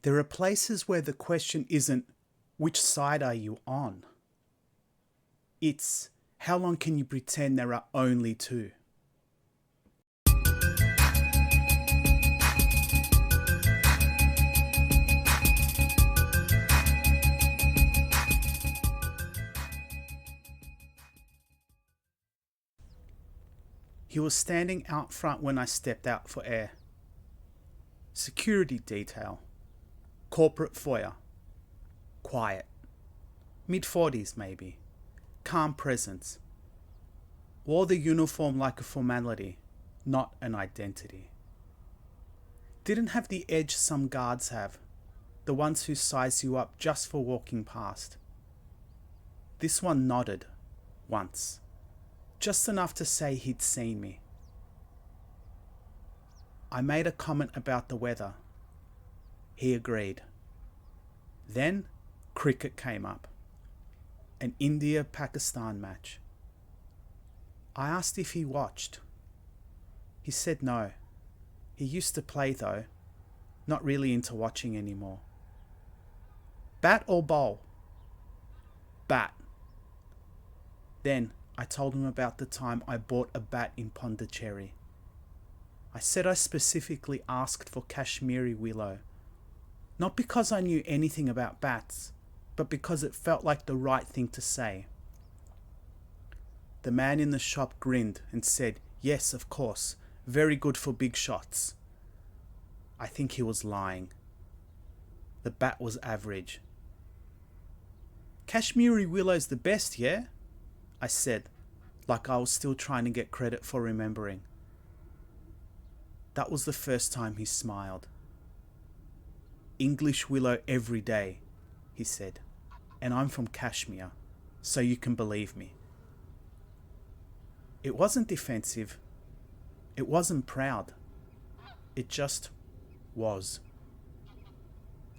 There are places where the question isn't, which side are you on? It's, how long can you pretend there are only two? He was standing out front when I stepped out for air. Security detail. Corporate foyer. Quiet. Mid-40s maybe. Calm presence. Wore the uniform like a formality, not an identity. Didn't have the edge some guards have, the ones who size you up just for walking past. This one nodded, once, just enough to say he'd seen me. I made a comment about the weather. He agreed. Then cricket came up. An India-Pakistan match. I asked if he watched. He said no. He used to play though, not really into watching anymore. Bat or bowl? Bat. Then I told him about the time I bought a bat in Pondicherry. I said I specifically asked for Kashmiri willow, not because I knew anything about bats, but because it felt like the right thing to say. The man in the shop grinned and said, yes, of course, very good for big shots. I think he was lying. The bat was average. Kashmiri willow's the best, yeah? I said, like I was still trying to get credit for remembering. That was the first time he smiled. English willow every day, he said, and I'm from Kashmir, so you can believe me. It wasn't defensive. It wasn't proud. It just was.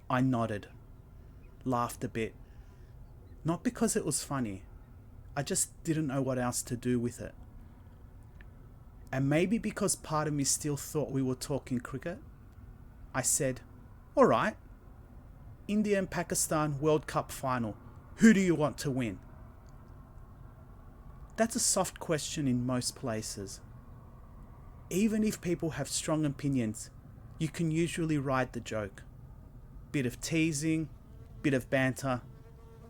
I nodded, laughed a bit. Not because it was funny. I just didn't know what else to do with it. And maybe because part of me still thought we were talking cricket, I said, all right, India and Pakistan World Cup final. Who do you want to win? That's a soft question in most places. Even if people have strong opinions, you can usually ride the joke. Bit of teasing, bit of banter,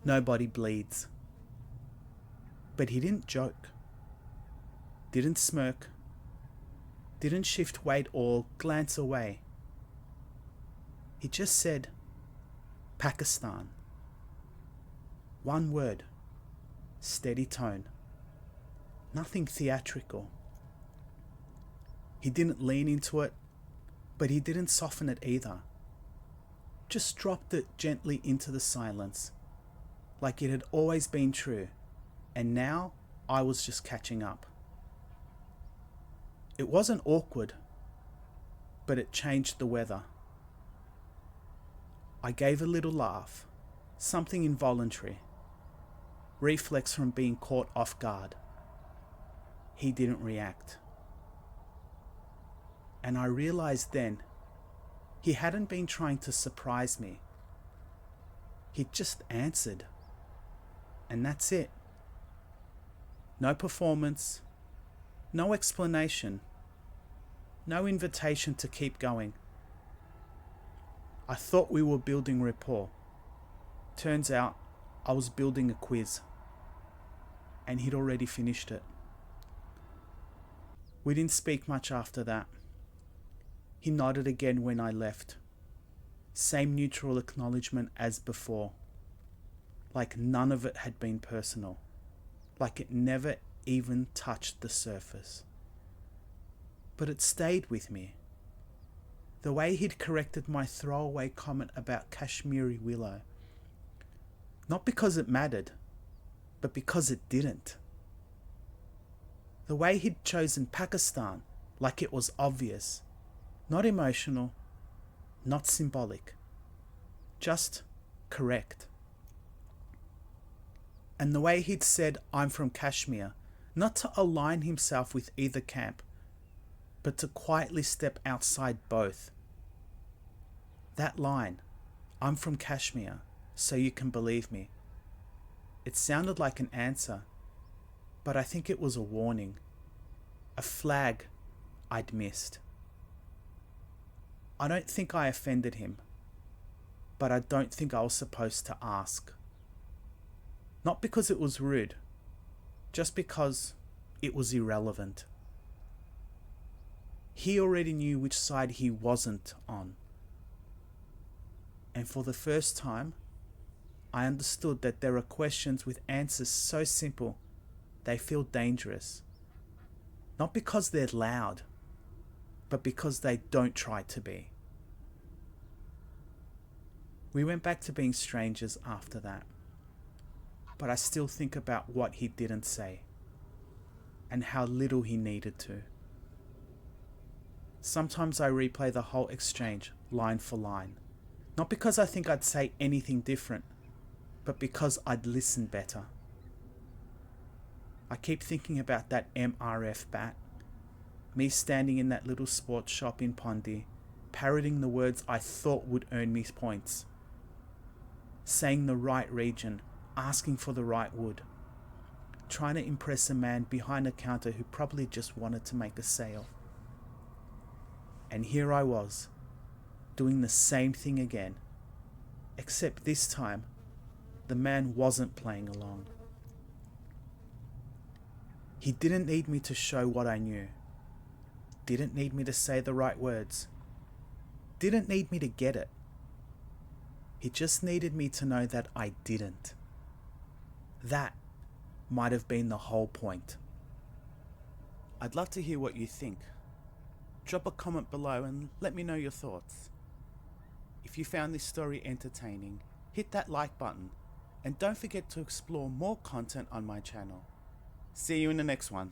nobody bleeds. But he didn't joke, didn't smirk, didn't shift weight or glance away. He just said, Pakistan. One word, steady tone, nothing theatrical. He didn't lean into it, but he didn't soften it either. Just dropped it gently into the silence, like it had always been true, and now I was just catching up. It wasn't awkward, but it changed the weather. I gave a little laugh, something involuntary, reflex from being caught off guard. He didn't react. And I realized then, he hadn't been trying to surprise me. He'd just answered. And that's it. No performance, no explanation, no invitation to keep going. I thought we were building rapport. Turns out I was building a quiz. And he'd already finished it. We didn't speak much after that. He nodded again when I left. Same neutral acknowledgement as before. Like none of it had been personal. Like it never even touched the surface. But it stayed with me. The way he'd corrected my throwaway comment about Kashmiri willow. Not because it mattered, but because it didn't. The way he'd chosen Pakistan like it was obvious. Not emotional, not symbolic. Just correct. And the way he'd said, I'm from Kashmir, not to align himself with either camp, but to quietly step outside both. That line, I'm from Kashmir, so you can believe me. It sounded like an answer, but I think it was a warning. A flag I'd missed. I don't think I offended him, but I don't think I was supposed to ask. Not because it was rude, just because it was irrelevant. He already knew which side he wasn't on. And for the first time, I understood that there are questions with answers so simple they feel dangerous. Not because they're loud, but because they don't try to be. We went back to being strangers after that, but I still think about what he didn't say and how little he needed to. Sometimes I replay the whole exchange line for line, not because I think I'd say anything different, but because I'd listen better. I keep thinking about that MRF bat, me standing in that little sports shop in Pondi, parroting the words I thought would earn me points, saying the right region, asking for the right wood, trying to impress a man behind a counter who probably just wanted to make a sale. And here I was, doing the same thing again, except this time, the man wasn't playing along. He didn't need me to show what I knew, didn't need me to say the right words, didn't need me to get it. He just needed me to know that I didn't. That might have been the whole point. I'd love to hear what you think. Drop a comment below and let me know your thoughts. If you found this story entertaining, hit that like button and don't forget to explore more content on my channel. See you in the next one.